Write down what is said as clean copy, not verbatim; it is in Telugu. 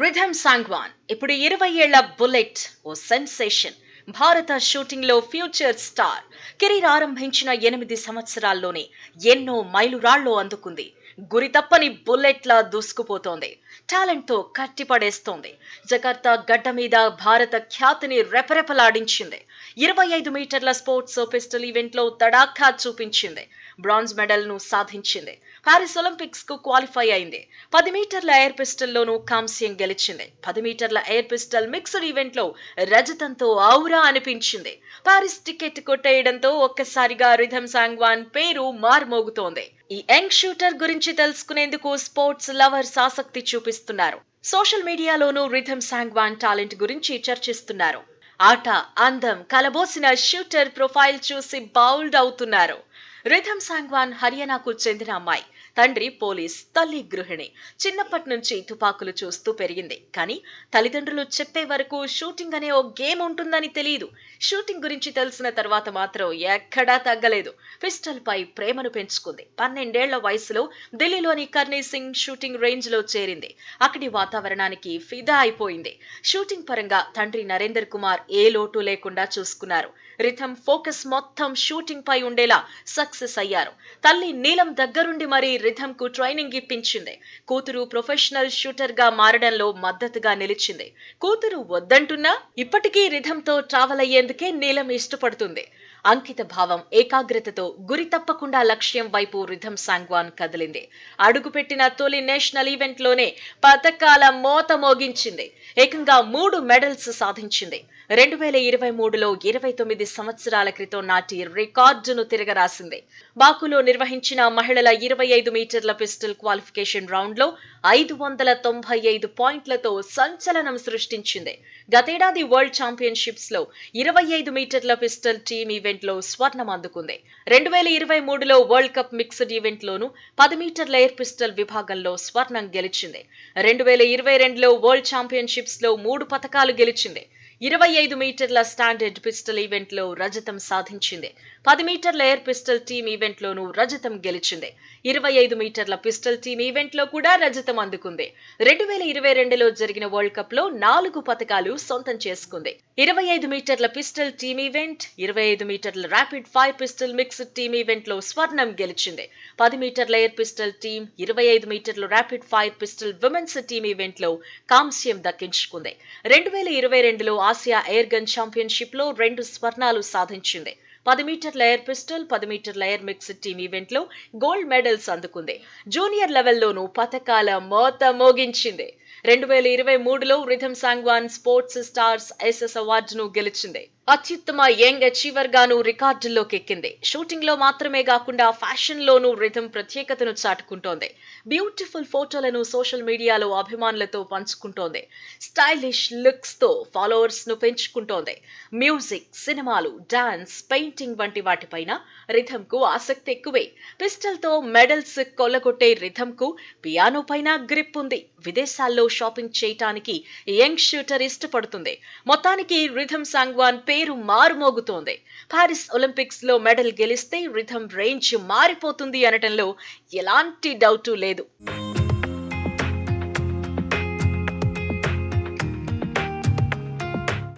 రిథమ్ సాంగ్వాన్ ఇప్పుడు 20 ఏళ్ల బుల్లెట్ ఓ సెన్సేషన్. భారత షూటింగ్ లో ఫ్యూచర్ స్టార్. కెరీర్ ఆరంభించిన 8 సంవత్సరాల్లోనే ఎన్నో మైలురాళ్లు అందుకుంది. గురి తప్పని బుల్లెట్ లా దూసుకుపోతోంది. టాలెంట్ తో కట్టిపడేస్తోంది. జకార్తా గడ్డ మీద భారత ఖ్యాతిని రెపరెపలాడించింది. 25 మీటర్ల స్పోర్ట్స్ పిస్టల్ ఈవెంట్ లో తడాఖా చూపించింది. బ్రాంజ్ మెడల్ ను సాధించింది. పారిస్ ఒలింపిక్స్ కు క్వాలిఫై అయింది. 10 మీటర్ల ఎయిర్ పిస్టల్ లోనూ కాంస్యం గెలిచింది. 10 మీటర్ల ఎయిర్ పిస్టల్ మిక్స్డ్ ఈవెంట్ లో రజతంతో ఔరా అనిపించింది. పారిస్ టికెట్ కొట్టేయడంతో ఒక్కసారిగా రిథమ్ సాంగ్వాన్ పేరు మార్మోగుతోంది. ఈ యంగ్ షూటర్ గురించి తెలుసుకునేందుకు స్పోర్ట్స్ లవర్స్ ఆసక్తి చూపిస్తున్నారు. సోషల్ మీడియాలోనూ రిథమ్ సాంగ్వాన్ టాలెంట్ గురించి చర్చిస్తున్నారు. ఆట, అందం కలబోసిన షూటర్ ప్రొఫైల్ చూసి బౌల్డ్ అవుతున్నారు. రిథమ్ సాంగ్వాన్ హర్యానాకు చెందిన అమ్మాయి. తండ్రి పోలీస్, తల్లి గృహిణి. చిన్నప్పటి నుంచి తుపాకులు చూస్తూ పెరిగింది. కానీ తల్లిదండ్రులు చెప్పే వరకు షూటింగ్ అనే ఓ గేమ్ ఉంటుందని తెలియదు. షూటింగ్ గురించి తెలిసిన తర్వాత మాత్రం ఎక్కడా తగ్గలేదు. పిస్టల్ పై ప్రేమను పెంచుకుంది. 12 ఏళ్ల వయసులో ఢిల్లీలోని కర్నీ సింగ్ షూటింగ్ రేంజ్ లో చేరింది. అక్కడి వాతావరణానికి ఫిదా అయిపోయింది. షూటింగ్ పరంగా తండ్రి నరేందర్ కుమార్ ఏ లోటు లేకుండా చూసుకున్నారు. రిథమ్ ఫోకస్ మొత్తం షూటింగ్ పై ఉండేలా సక్సెస్ అయ్యారు. తల్లి నీలం దగ్గరుండి మరీ రిథమ్ కు ట్రైనింగ్ ఇప్పించింది. కూతురు ప్రొఫెషనల్ షూటర్ గా మారడంలో మద్దతుగా నిలిచింది. కూతురు వద్దంటున్నా ఇప్పటికీ రిథమ్ తో ట్రావెల్ అయ్యేందుకే నీలం ఇష్టపడుతుంది. అంకిత భావం, ఏకాగ్రతతో గురి తప్పకుండా లక్ష్యం వైపు రిథమ్ సాంగ్వాన్ కదిలింది. అడుగుపెట్టిన తొలి నేషనల్ ఈవెంట్ లోనే పతకాల మోత మోగించింది. ఏకంగా 3 మెడల్స్ సాధించింది. 2023లో 29 సంవత్సరాల క్రితం నాటి రికార్డును తిరగరాసింది. బాకులో నిర్వహించిన మహిళల 25 మీటర్ల పిస్టల్ క్వాలిఫికేషన్ రౌండ్ లో 595 పాయింట్లతో సంచలనం సృష్టించింది. గతేడాది వరల్డ్ ఛాంపియన్షిప్స్ లో 25 మీటర్ల పిస్టల్ టీమ్ ఈవెంట్ లో స్వర్ణం అందుకుంది. 2023లో వరల్డ్ కప్ మిక్స్డ్ ఈవెంట్ లోను 10 మీటర్ల ఎయిర్ పిస్టల్ విభాగంలో స్వర్ణం గెలిచింది. 2022లో వరల్డ్ ఛాంపియన్షిప్స్ లో 3 పతకాలు గెలిచింది. 25 మీటర్ల స్టాండర్డ్ పిస్టల్ ఈవెంట్ లో రజతం సాధించింది. 10 మీటర్ల ఎయిర్ పిస్టల్ టీమ్ ఈవెంట్ లోనూ రజతం గెలిచింది. 25 మీటర్ల పిస్టల్ టీమ్ ఈవెంట్ లో కూడా రజతం అందుకుంది. 2022లో జరిగిన వరల్డ్ కప్ లో 4 పతకాలు సొంతం చేసుకుంది. 25 మీటర్ల పిస్టల్ టీమ్ ఈవెంట్, 25 మీటర్ల rapid fire pistol mixed team event లో స్వర్ణం గెలిచింది. 10 మీటర్ల ఎయిర్ పిస్టల్ టీమ్, 25 మీటర్ల rapid fire pistol women's team event లో కాంస్యం దక్కించుకుంది. 2022లో ఆసియా ఎయిర్ గన్ ఛాంపియన్షిప్ లో 2 స్వర్ణాలు సాధించింది. 10 మీటర్ల ఎయిర్ పిస్టల్, 10 మీటర్ల ఎయిర్ మిక్స్డ్ టీమ్ ఈవెంట్ లో గోల్డ్ మెడల్స్ అందుకుంది. జూనియర్ లెవెల్లోనూ పతకాల మోత మోగించింది. 2023లో Rhythm Sangwan sports stars SS అవార్డును గెలిచింది. అత్యుత్తమ యంగ్ అచీవర్ గాను రికార్డుల్లోకి ఎక్కింది. షూటింగ్ లో మాత్రమే కాకుండా ఫ్యాషన్ లోనూ రిథమ్ ప్రత్యేకతను చాటుకుంటోంది. బ్యూటిఫుల్ ఫోటోలను సోషల్ మీడియాలో అభిమానులతో పంచుకుంటోంది. స్టైలిష్ లుక్స్ తో ఫాలోవర్స్ ను పెంచుకుంటోంది. మ్యూజిక్, సినిమాలు, డాన్స్, పెయింటింగ్ వంటి వాటిపైన రిథమ్ కు ఆసక్తి ఎక్కువే. పిస్టల్ తో మెడల్స్ కొల్లగొట్టే రిథమ్ కు పియానో పైన గ్రిప్ ఉంది. విదేశాల్లో షాపింగ్ చేయటానికి యంగ్ షూటర్ ఇష్టపడుతుంది. మొత్తానికి రిథమ్ సాంగ్వాన్ పేరు మారుమోగుతోంది. పారిస్ ఒలింపిక్స్ లో మెడల్ గెలిస్తే రిథమ్ రేంజ్ మారిపోతుంది అనటంలో ఎలాంటి డౌటు లేదు.